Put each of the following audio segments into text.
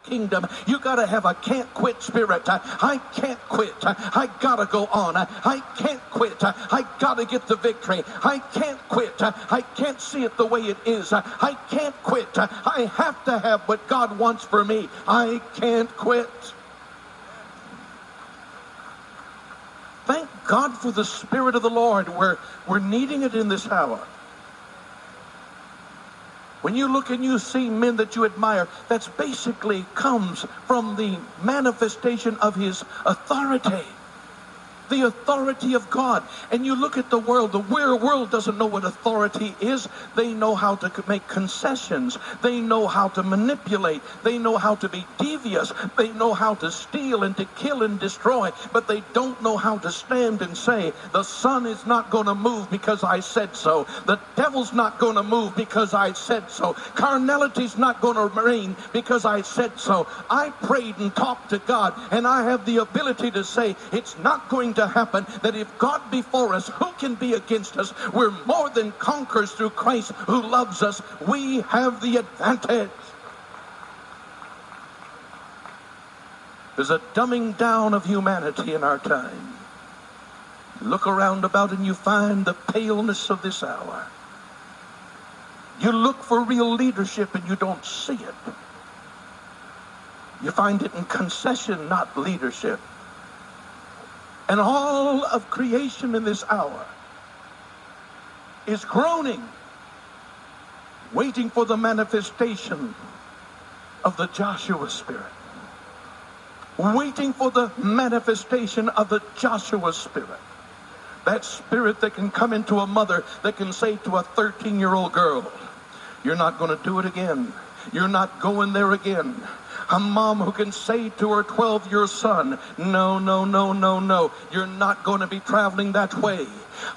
kingdom, you got to have a can't quit spirit. I can't quit. I got to go on. I can't quit. I got to get the victory. I can't quit. I can't see it the way it is. I can't quit. I have to have what God wants for me. I can't quit. Thank God for the Spirit of the Lord. We're needing it in this hour. When you look and you see men that you admire, that's basically comes from the manifestation of his authority. The authority of God. And you look at the world doesn't know what authority is. They know how to make concessions. They know how to manipulate. They know how to be devious. They know how to steal and to kill and destroy. But they don't know how to stand and say, the sun is not going to move because I said so. The devil's not going to move because I said so. Carnality's not going to reign because I said so. I prayed and talked to God, and I have the ability to say, it's not going to happen, that if God be for us, who can be against us? We're more than conquerors through Christ who loves us. We have the advantage. There's a dumbing down of humanity in our time. You look around about and you find the paleness of this hour. You look for real leadership and you don't see it. You find it in concession, not leadership. And all of creation in this hour is groaning, waiting for the manifestation of the Joshua Spirit. Waiting for the manifestation of the Joshua Spirit. That spirit that can come into a mother that can say to a 13-year-old girl, you're not going to do it again. You're not going there again. A mom who can say to her 12-year-old son, no, no, no, no, no, you're not going to be traveling that way.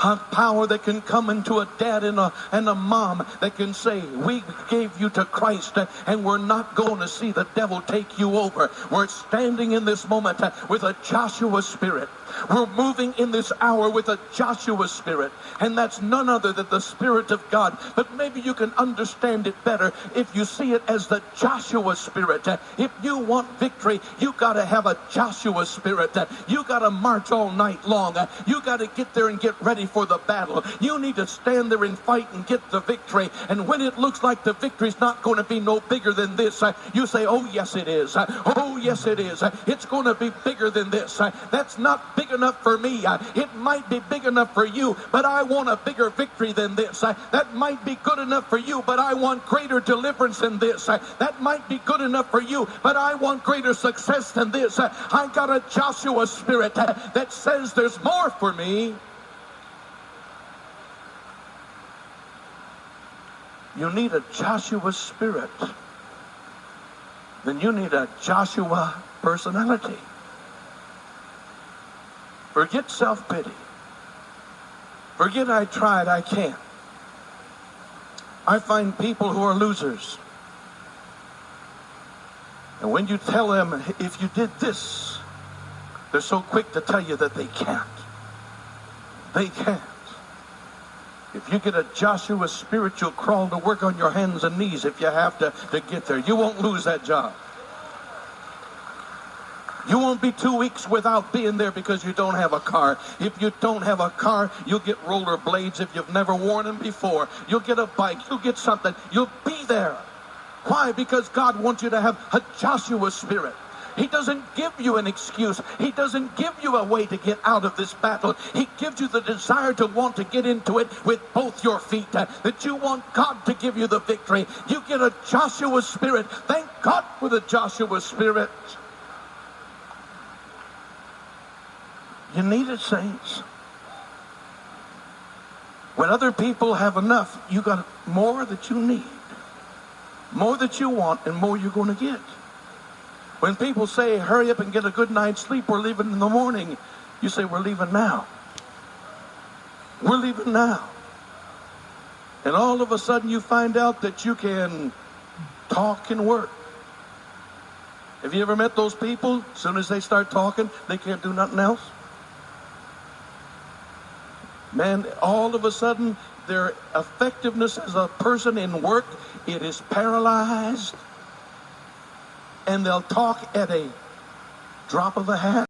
A power that can come into a dad and a mom that can say, we gave you to Christ and we're not going to see the devil take you over. We're standing in this moment with a Joshua spirit. We're moving in this hour with a Joshua spirit, and that's none other than the Spirit of God. But maybe you can understand it better if you see it as the Joshua spirit. If you want victory, you got to have a Joshua spirit. You got to march all night long. You got to get there and get ready for the battle. You need to stand there and fight and get the victory. And when it looks like the victory's not going to be no bigger than this, you say, oh yes it is. Oh yes it is. It's going to be bigger than this. That's not big enough for me. It might be big enough for you, but I want a bigger victory than this. That might be good enough for you, but I want greater deliverance than this. That might be good enough for you, but I want greater success than this. I got a Joshua spirit that says there's more for me. You need a Joshua spirit. Then you need a Joshua personality. Forget self-pity. Forget I tried, I can't. I find people who are losers. And when you tell them, if you did this, they're so quick to tell you that they can't. They can't. If you get a Joshua spirit, you'll crawl to work on your hands and knees if you have to get there. You won't lose that job. You won't be 2 weeks without being there because you don't have a car. If you don't have a car, you'll get roller blades if you've never worn them before. You'll get a bike. You'll get something. You'll be there. Why? Because God wants you to have a Joshua spirit. He doesn't give you an excuse. He doesn't give you a way to get out of this battle. He gives you the desire to want to get into it with both your feet, that you want God to give you the victory. You get a Joshua spirit. Thank God for the Joshua spirit. You need it, saints. When other people have enough, you got more that you need, more that you want, and more you're going to get. When people say, hurry up and get a good night's sleep, we're leaving in the morning, you say, we're leaving now. We're leaving now. And all of a sudden you find out that you can talk and work. Have you ever met those people? As soon as they start talking, they can't do nothing else. Man, all of a sudden, their effectiveness as a person in work, it is paralyzed. and they'll talk at a drop of a hat.